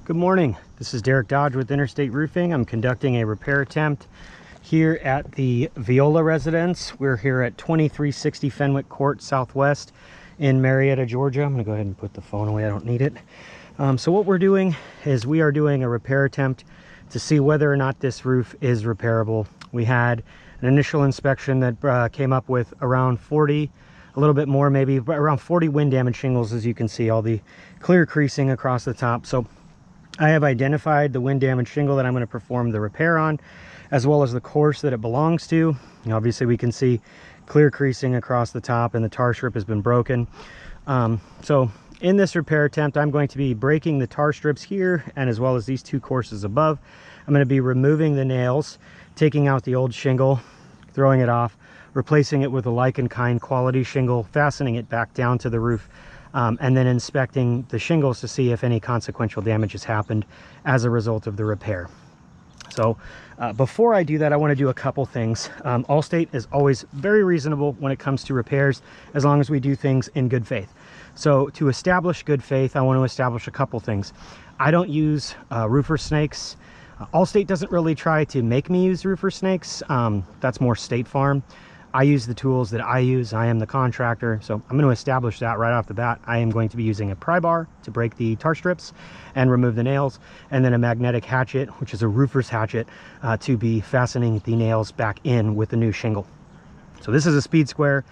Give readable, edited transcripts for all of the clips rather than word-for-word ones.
Good morning. This is Derek Dodge with Interstate Roofing. I'm conducting a repair attempt here at the Viola residence. We're here at 2360 Fenwick Court Southwest in Marietta, Georgia. I'm going to go ahead and put the phone away. I don't need it. So what we're doing is we are doing a repair attempt to see whether or not this roof is repairable. We had an initial inspection that came up with around 40, a little bit more, maybe around 40 wind damage shingles. As you can see, all the clear creasing across the top. So I have identified the wind damage shingle that I'm going to perform the repair on, as well as the course that it belongs to. Obviously we can see clear creasing across the top and the tar strip has been broken. So in this repair attempt, I'm going to be breaking the tar strips here and as well as these two courses above. I'm going to be removing the nails, taking out the old shingle, throwing it off, replacing it with a like and kind quality shingle, fastening it back down to the roof, and then inspecting the shingles to see if any consequential damage has happened as a result of the repair. So before I do that, I want to do a couple things. Allstate is always very reasonable when it comes to repairs, as long as we do things in good faith. So to establish good faith, I want to establish a couple things. I don't use roofer snakes. Allstate doesn't really try to make me use roofer snakes. That's more State Farm. I use the tools that I use. I am the contractor, so I'm going to establish that right off the bat. I am going to be using a pry bar to break the tar strips and remove the nails, and then a magnetic hatchet, which is a roofer's hatchet, to be fastening the nails back in with the new shingle. So this is a speed square.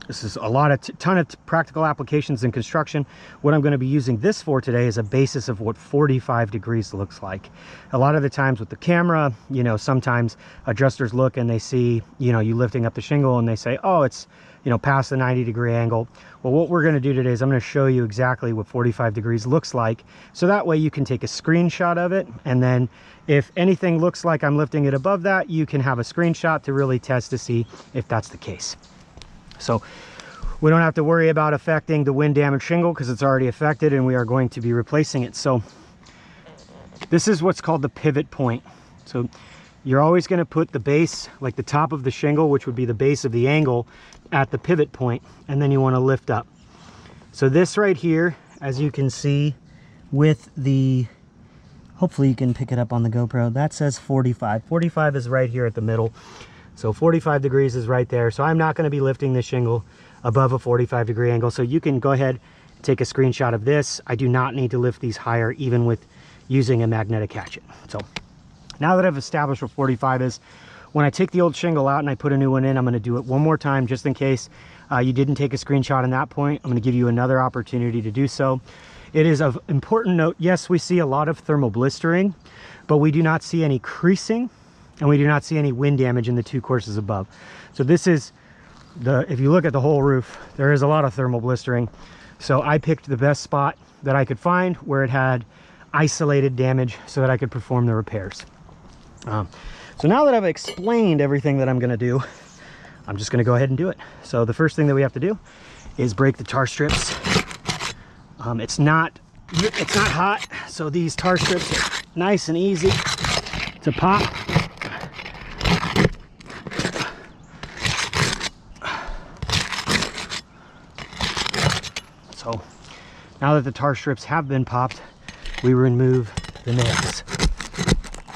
This is a ton of practical applications in construction. What I'm going to be using this for today is a basis of what 45 degrees looks like. A lot of the times with the camera, you know, sometimes adjusters look and they see, you know, you lifting up the shingle and they say, oh, it's, you know, past the 90-degree angle. Well, what we're going to do today is I'm going to show you exactly what 45 degrees looks like. So that way you can take a screenshot of it. And then if anything looks like I'm lifting it above that, you can have a screenshot to really test to see if that's the case. So we don't have to worry about affecting the wind damage shingle because it's already affected and we are going to be replacing it. So this is what's called the pivot point. So you're always going to put the base, like the top of the shingle, which would be the base of the angle, at the pivot point, and then you want to lift up. So this right here, as you can see with the, hopefully you can pick it up on the GoPro, that says 45. 45 is right here at the middle. So 45 degrees is right there. So I'm not going to be lifting this shingle above a 45-degree angle. So you can go ahead and take a screenshot of this. I do not need to lift these higher, even with using a magnetic hatchet. So now that I've established what 45 is, when I take the old shingle out and I put a new one in, I'm going to do it one more time just in case you didn't take a screenshot on that point. I'm going to give you another opportunity to do so. It is of important note, yes, we see a lot of thermal blistering, but we do not see any creasing. And we do not see any wind damage in the two courses above. So this is if you look at the whole roof, there is a lot of thermal blistering. So I picked the best spot that I could find where it had isolated damage so that I could perform the repairs. So now that I've explained everything that I'm going to do, I'm just going to go ahead and do it. So the first thing that we have to do is break the tar strips. It's not hot, so these tar strips are nice and easy to pop. So now that the tar strips have been popped, we remove the nails.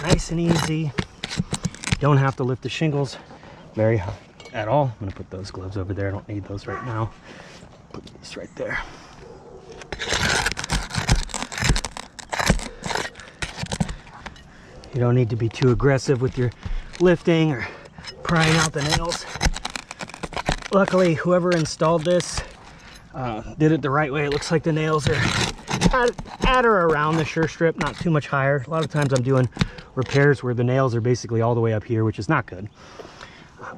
Nice and easy. Don't have to lift the shingles very high at all. I'm going to put those gloves over there. I don't need those right now. Put these right there. You don't need to be too aggressive with your lifting or prying out the nails. Luckily, whoever installed this did it the right way. It looks like the nails are at or around the sure strip, not too much higher. A lot of times I'm doing repairs where the nails are basically all the way up here, which is not good.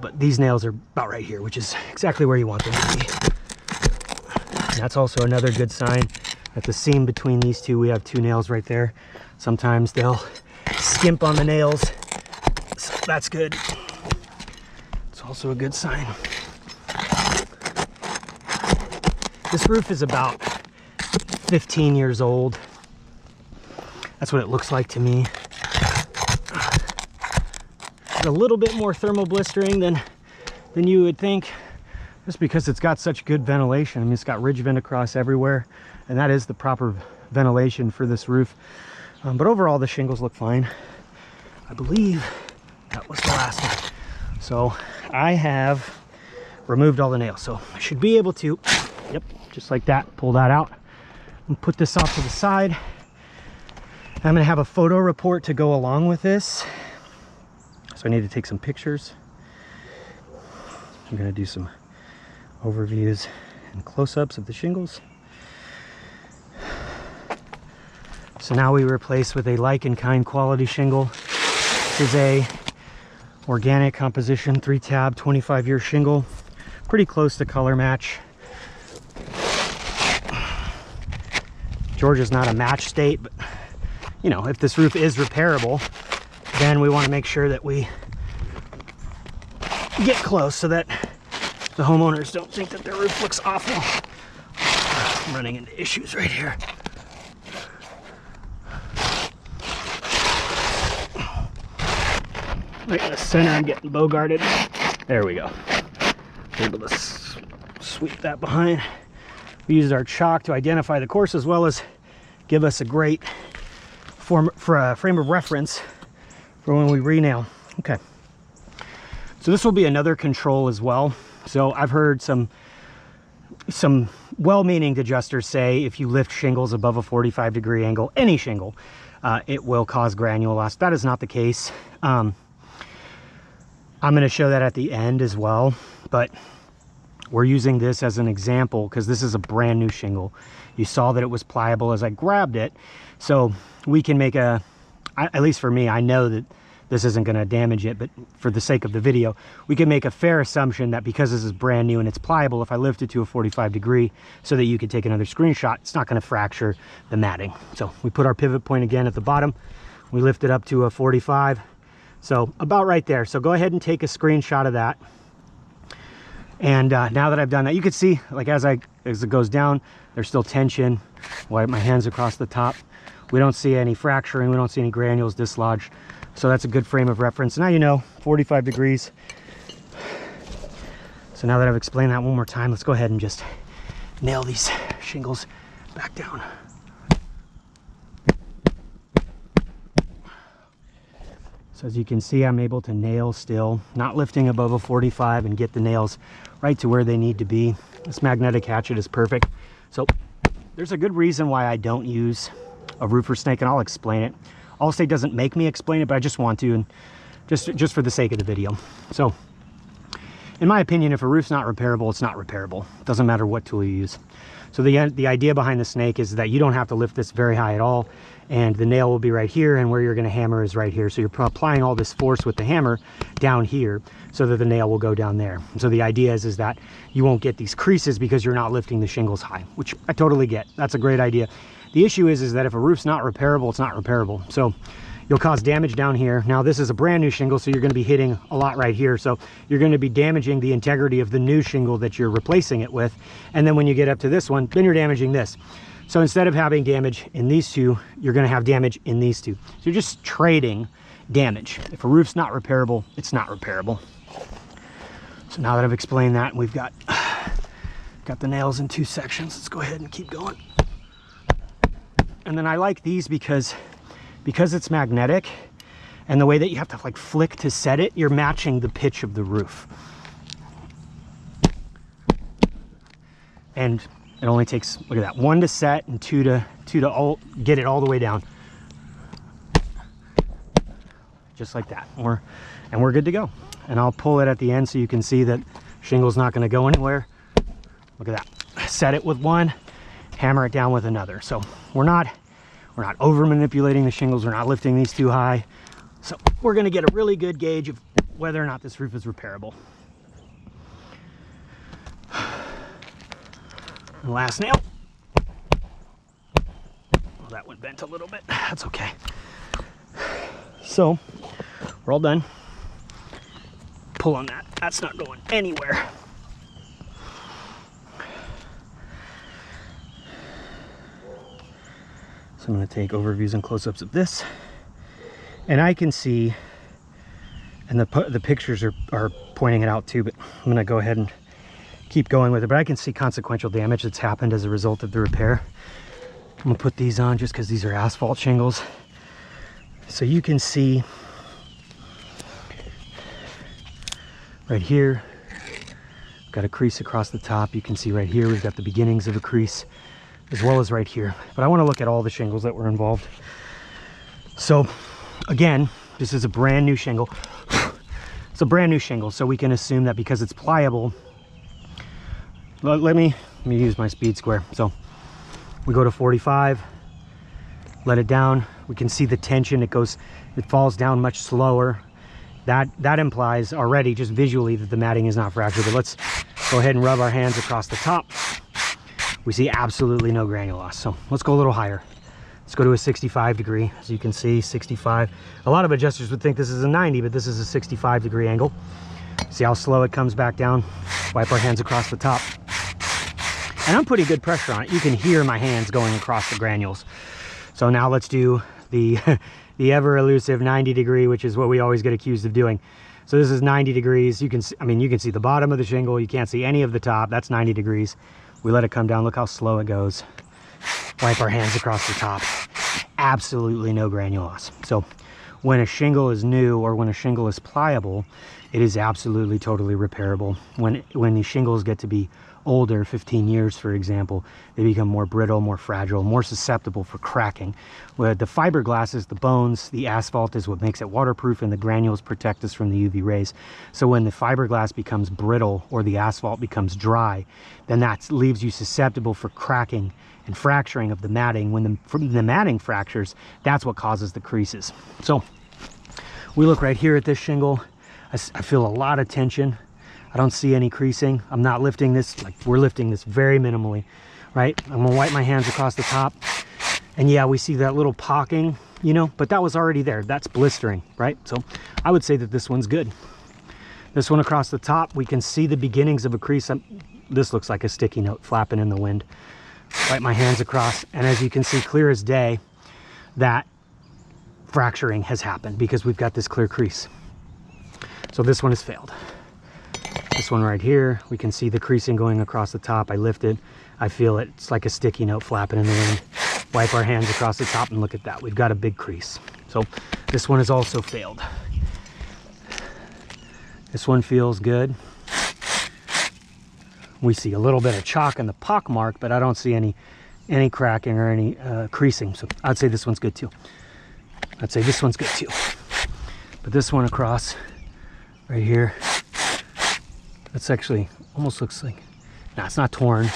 But these nails are about right here, which is exactly where you want them to be. And that's also another good sign at the seam between these two. We have two nails right there. Sometimes they'll skimp on the nails, so that's good. It's also a good sign. This roof is about 15 years old. That's what it looks like to me. It's a little bit more thermal blistering than you would think, just because it's got such good ventilation. I mean, it's got ridge vent across everywhere, and that is the proper ventilation for this roof. But overall, the shingles look fine. I believe that was the last one. So I have removed all the nails. So I should be able to, yep, just like that, pull that out and put this off to the side. I'm gonna have a photo report to go along with this. So I need to take some pictures. I'm gonna do some overviews and close-ups of the shingles. So now we replace with a like and kind quality shingle. This is a organic composition 3-tab 25-year shingle. Pretty close to color match. Georgia's not a match state, but you know, if this roof is repairable, then we want to make sure that we get close so that the homeowners don't think that their roof looks awful. I'm running into issues right here. Right in the center, I'm getting bogarted. There we go. Able to sweep that behind. We used our chalk to identify the course as well as give us a great frame of reference for when we re-nail. Okay. So this will be another control as well. So I've heard some well-meaning adjusters say if you lift shingles above a 45-degree angle, any shingle, it will cause granule loss. That is not the case. I'm going to show that at the end as well, but we're using this as an example because this is a brand new shingle. You saw that it was pliable as I grabbed it, so we can make at least for me, I know that this isn't going to damage it, but for the sake of the video, we can make a fair assumption that because this is brand new and it's pliable, if I lift it to a 45-degree so that you could take another screenshot, it's not going to fracture the matting. So we put our pivot point again at the bottom. We lift it up to a 45. So about right there. So go ahead and take a screenshot of that. And now that I've done that, you can see like as it goes down, there's still tension. Wipe my hands across the top. We don't see any fracturing. We don't see any granules dislodged. So that's a good frame of reference. Now you know 45 degrees. So now that I've explained that one more time, let's go ahead and just nail these shingles back down. So as you can see, I'm able to nail still, not lifting above a 45 and get the nails right to where they need to be. This magnetic hatchet is perfect. So there's a good reason why I don't use a roofer snake, and I'll explain it. Allstate doesn't make me explain it, but I just want to, and just for the sake of the video. So in my opinion, if a roof's not repairable, it's not repairable. It doesn't matter what tool you use. So the idea behind the snake is that you don't have to lift this very high at all, and the nail will be right here, and where you're going to hammer is right here. So you're applying all this force with the hammer down here so that the nail will go down there. So the idea is that you won't get these creases because you're not lifting the shingles high, which I totally get. That's a great idea. The issue is that if a roof's not repairable, it's not repairable. So you'll cause damage down here. Now this is a brand new shingle, so you're going to be hitting a lot right here. So you're going to be damaging the integrity of the new shingle that you're replacing it with. And then when you get up to this one, then you're damaging this. So instead of having damage in these two, you're going to have damage in these two. So you're just trading damage. If a roof's not repairable, it's not repairable. So now that I've explained that, we've got the nails in two sections. Let's go ahead and keep going. And then I like these because it's magnetic, and the way that you have to like flick to set it, you're matching the pitch of the roof. And it only takes, look at that, 1 to set and 2 to get it all the way down. Just like that. And we're good to go. And I'll pull it at the end so you can see that shingle's not going to go anywhere. Look at that. Set it with one, hammer it down with another. So we're not over manipulating the shingles. We're not lifting these too high. So we're going to get a really good gauge of whether or not this roof is repairable. And last nail. Well, that one bent a little bit. That's okay. So we're all done. Pull on that. That's not going anywhere. So I'm going to take overviews and close-ups of this, and I can see, and the pictures are pointing it out too, but I'm going to go ahead and keep going with it. But I can see consequential damage that's happened as a result of the repair. I'm gonna put these on just because these are asphalt shingles. So you can see right here, got a crease across the top. You can see right here, we've got the beginnings of a crease, as well as right here. But I want to look at all the shingles that were involved. So again, this is a brand new shingle. It's a brand new shingle, so we can assume that because it's pliable, let me use my speed square. So we go to 45, let it down. We can see the tension. It falls down much slower. That implies already just visually that the matting is not fractured. But let's go ahead and rub our hands across the top. We see absolutely no granule loss. So let's go a little higher. Let's go to a 65 degree. As you can see, 65. A lot of adjusters would think this is a 90, but this is a 65 degree angle. See how slow it comes back down? Wipe our hands across the top. And I'm putting good pressure on it. You can hear my hands going across the granules. So now let's do the ever elusive 90 degree, which is what we always get accused of doing. So this is 90 degrees. You can see, you can see the bottom of the shingle. You can't see any of the top. That's 90 degrees. We let it come down. Look how slow it goes. Wipe our hands across the top. Absolutely no granule loss. So when a shingle is new or when a shingle is pliable, it is absolutely totally repairable. When these shingles get to be older, 15 years for example, they become more brittle, more fragile, more susceptible for cracking. Where the fiberglass is the bones, the asphalt is what makes it waterproof, and the granules protect us from the UV rays. So when the fiberglass becomes brittle or the asphalt becomes dry, then that leaves you susceptible for cracking and fracturing of the matting. When the matting fractures, that's what causes the creases. So we look right here at this shingle. I feel a lot of tension. I don't see any creasing. I'm not lifting this, like we're lifting this very minimally, right? I'm gonna wipe my hands across the top. And yeah, we see that little pocking, you know, but that was already there. That's blistering, right? So I would say that this one's good. This one across the top, we can see the beginnings of a crease. This looks like a sticky note flapping in the wind. Wipe my hands across, and as you can see clear as day, that fracturing has happened because we've got this clear crease. So this one has failed. This one right here, we can see the creasing going across the top. I lift it, I feel it. It's like a sticky note flapping in the wind. Wipe our hands across the top and look at that. We've got a big crease. So this one has also failed. This one feels good. We see a little bit of chalk in the pock mark, but I don't see any cracking or any creasing. So I'd say this one's good too. I'd say this one's good too. But this one across right here, that's actually almost looks like, nah, it's not torn,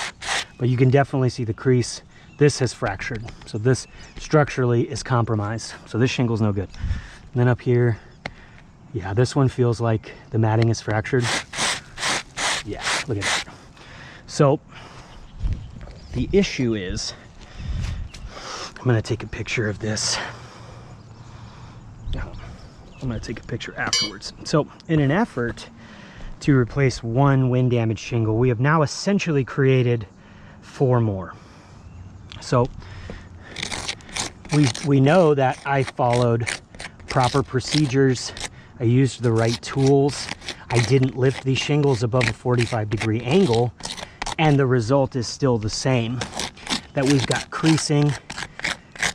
but you can definitely see the crease. This has fractured. So this structurally is compromised. So this shingle's no good. And then up here, yeah, this one feels like the matting is fractured. Yeah, look at that. So the issue is, I'm gonna take a picture of this. I'm gonna take a picture afterwards. So in an effort to replace one wind damaged shingle, we have now essentially created 4 more. So we know that I followed proper procedures. I used the right tools. I didn't lift these shingles above a 45 degree angle, and the result is still the same, that we've got creasing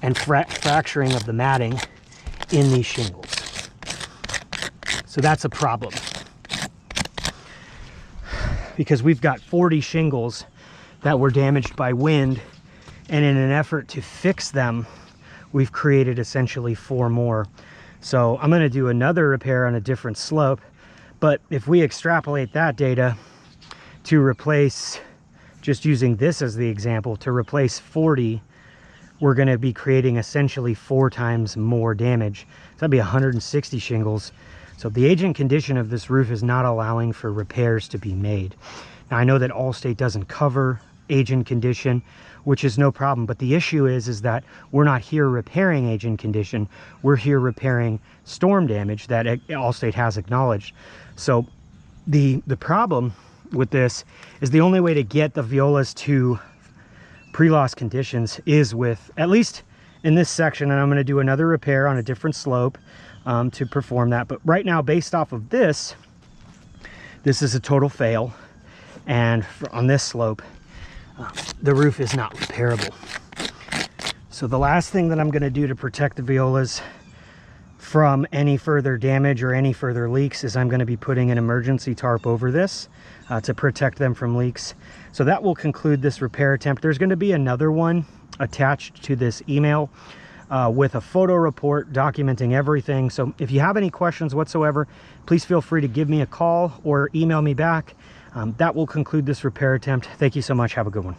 and fracturing of the matting in these shingles. So that's a problem, because we've got 40 shingles that were damaged by wind, and in an effort to fix them, we've created essentially 4 more. So I'm going to do another repair on a different slope, but if we extrapolate that data to replace, just using this as the example, to replace 40, we're going to be creating essentially 4 times more damage. So that'd be 160 shingles. So the age and condition of this roof is not allowing for repairs to be made. Now I know that Allstate doesn't cover age and condition, which is no problem, but the issue is that we're not here repairing age and condition. We're here repairing storm damage that Allstate has acknowledged. So the problem with this is the only way to get the violas to pre-loss conditions is with, at least in this section, and I'm going to do another repair on a different slope to perform that. But right now, based off of this is a total fail, and on this slope the roof is not repairable. So the last thing that I'm going to do to protect the violas from any further damage or any further leaks is I'm going to be putting an emergency tarp over this to protect them from leaks. So that will conclude this repair attempt. There's going to be another one attached to this email with a photo report documenting everything. So if you have any questions whatsoever, please feel free to give me a call or email me back. That will conclude this repair attempt. Thank you so much. Have a good one.